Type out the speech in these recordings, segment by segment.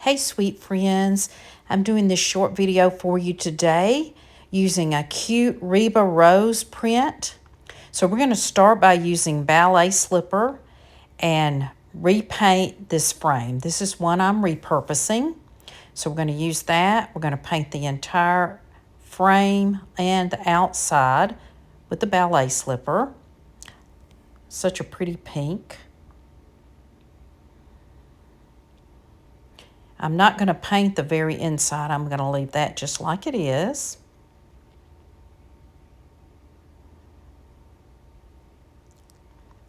Hey sweet friends, I'm doing this short video for you today using a cute Reba Rose print. So we're going to start by using ballet slipper and repaint this frame. This is one I'm repurposing. So we're going to use that. We're going to paint the entire frame and the outside with the ballet slipper. Such a pretty pink. I'm not going to paint the very inside. I'm going to leave that just like it is.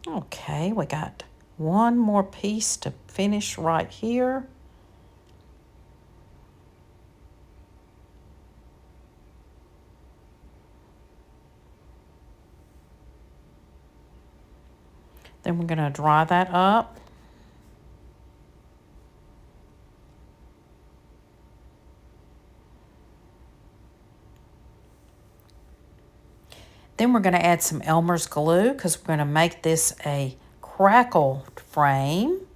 Okay, we got one more piece to finish right here. Then we're going to dry that up. Then we're going to add some Elmer's glue because we're going to make this a crackled frame.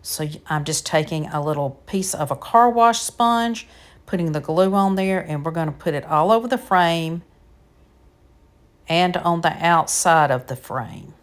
So I'm just taking a little piece of a car wash sponge, putting the glue on there, and we're going to put it all over the frame and on the outside of the frame.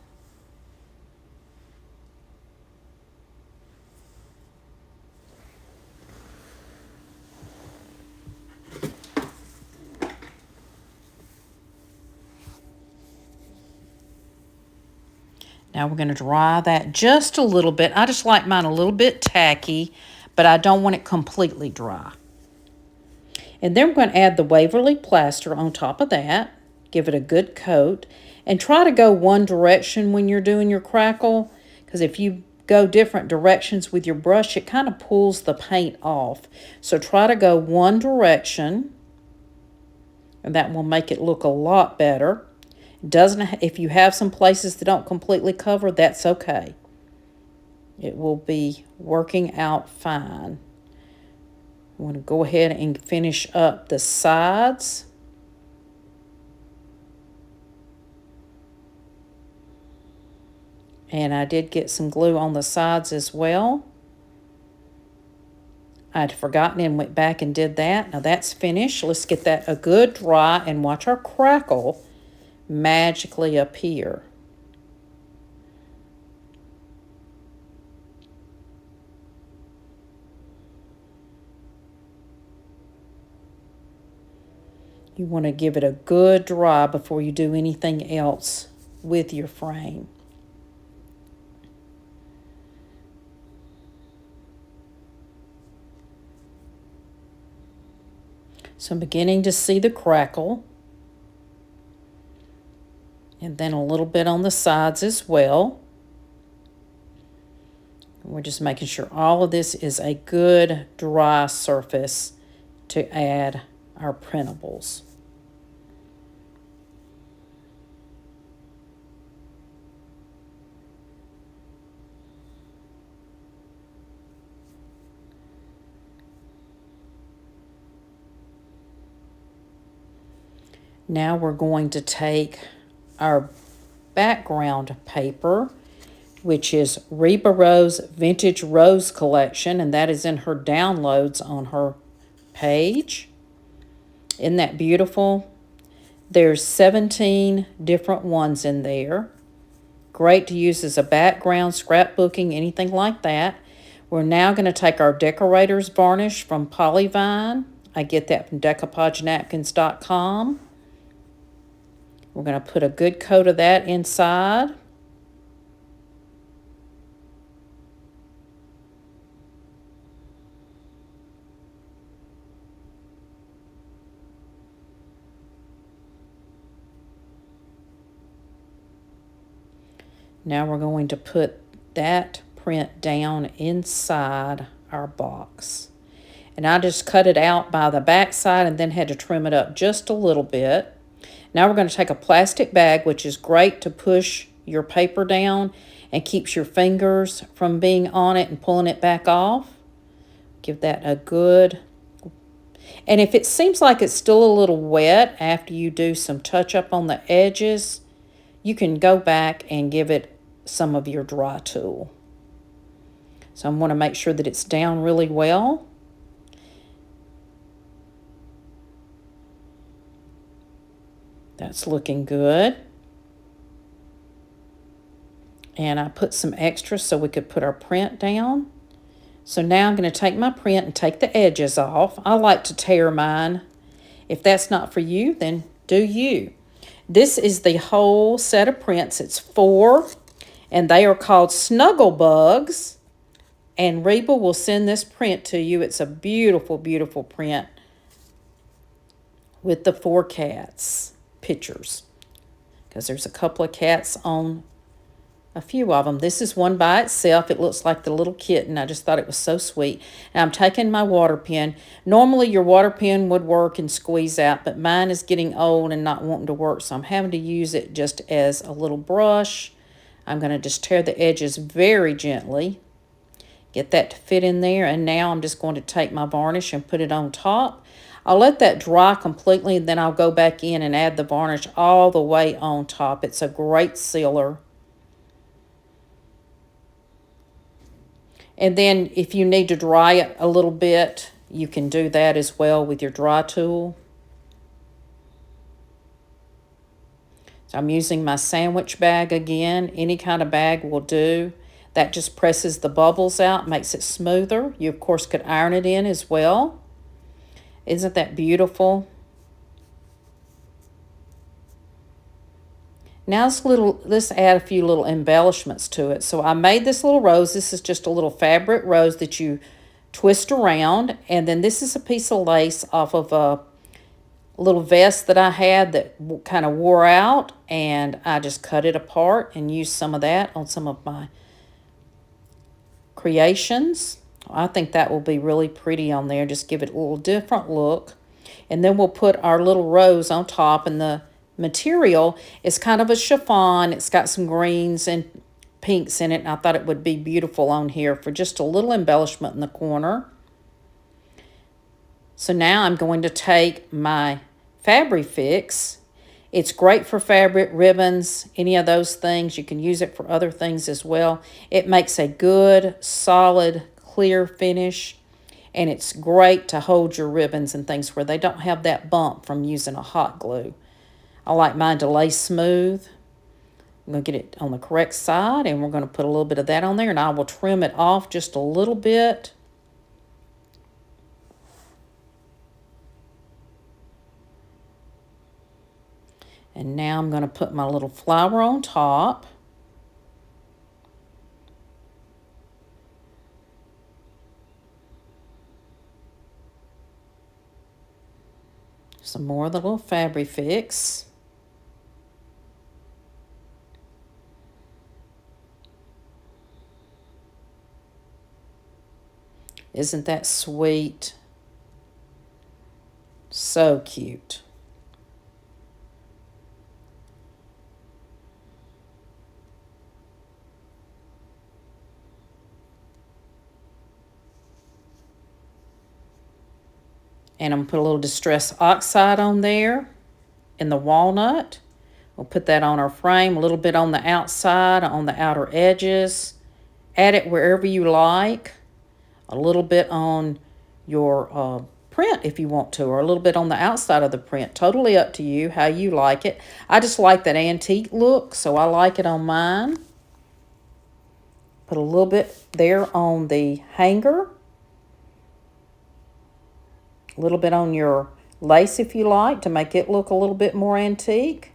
Now we're going to dry that just a little bit. I just like mine a little bit tacky, but I don't want it completely dry. And then we're going to add the Waverly plaster on top of that. Give it a good coat. And try to go one direction when you're doing your crackle, because if you go different directions with your brush, it kind of pulls the paint off. So try to go one direction, and that will make it look a lot better. If you have some places that don't completely cover, that's okay. It will be working out fine. I'm going to go ahead and finish up the sides. And I did get some glue on the sides as well. I'd forgotten and went back and did that. Now that's finished. Let's get that a good dry and watch our crackle magically appear. You want to give it a good dry before you do anything else with your frame. So I'm beginning to see the crackle. And then a little bit on the sides as well. We're just making sure all of this is a good dry surface to add our printables. Now we're going to take our background paper, which is Reba Rose Vintage Rose Collection, and that is in her downloads on her page. Isn't that beautiful? There's 17 different ones in there. Great to use as a background, scrapbooking, anything like that. We're now going to take our decorator's varnish from Polyvine. I get that from decoupagenapkins.com. We're going to put a good coat of that inside. Now we're going to put that print down inside our box. And I just cut it out by the back side and then had to trim it up just a little bit. Now we're going to take a plastic bag, which is great to push your paper down and keeps your fingers from being on it and pulling it back off. Give that a good... And if it seems like it's still a little wet after you do some touch-up on the edges, you can go back and give it some of your dry tool. So I'm going to make sure that it's down really well. That's looking good. And I put some extra so we could put our print down. So now I'm going to take my print and take the edges off. I like to tear mine. If that's not for you, then do you. This is the whole set of prints. It's 4, and they are called Snuggle Bugs. And Reba will send this print to you. It's a beautiful, beautiful print with the 4 cats pictures, because there's a couple of cats on a few of them. This is one by itself. It looks like the little kitten. I just thought it was so sweet. And I'm taking my water pen. Normally your water pen would work and squeeze out, but mine is getting old and not wanting to work, so I'm having to use it just as a little brush. I'm going to just tear the edges very gently. Get that to fit in there, and now I'm just going to take my varnish and put it on top. I'll let that dry completely, and then I'll go back in and add the varnish all the way on top. It's a great sealer. And then if you need to dry it a little bit, you can do that as well with your dry tool. So I'm using my sandwich bag again. Any kind of bag will do. That just presses the bubbles out, makes it smoother. You, of course, could iron it in as well. Isn't that beautiful? Now let's add a few little embellishments to it. So I made this little rose. This is just a little fabric rose that you twist around. And then this is a piece of lace off of a little vest that I had that kind of wore out. And I just cut it apart and used some of that on some of my creations. I think that will be really pretty on there. Just give it a little different look. And then we'll put our little rose on top, and the material is kind of a chiffon. It's got some greens and pinks in it, and I thought it would be beautiful on here for just a little embellishment in the corner. So now I'm going to take my Fabric Fix. It's great for fabric, ribbons, any of those things. You can use it for other things as well. It makes a good, solid, clear finish, and it's great to hold your ribbons and things where they don't have that bump from using a hot glue. I like mine to lay smooth. I'm going to get it on the correct side, and we're going to put a little bit of that on there, and I will trim it off just a little bit. And now I'm going to put my little flower on top. Some more of the little Fabric Fix. Isn't that sweet? So cute. And I'm going to put a little Distress Oxide on there in the walnut. We'll put that on our frame, a little bit on the outside, on the outer edges. Add it wherever you like. A little bit on your print if you want to, or a little bit on the outside of the print. Totally up to you, how you like it. I just like that antique look, so I like it on mine. Put a little bit there on the hanger. A little bit on your lace if you like, to make it look a little bit more antique.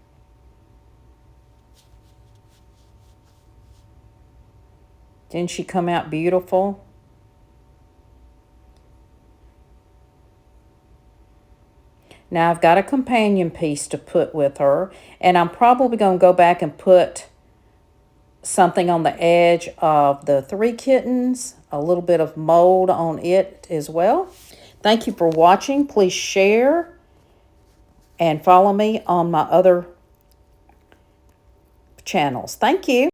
Didn't she come out beautiful? Now I've got a companion piece to put with her, and I'm probably going to go back and put something on the edge of the 3 kittens, a little bit of mold on it as well. Thank you for watching. Please share and follow me on my other channels. Thank you.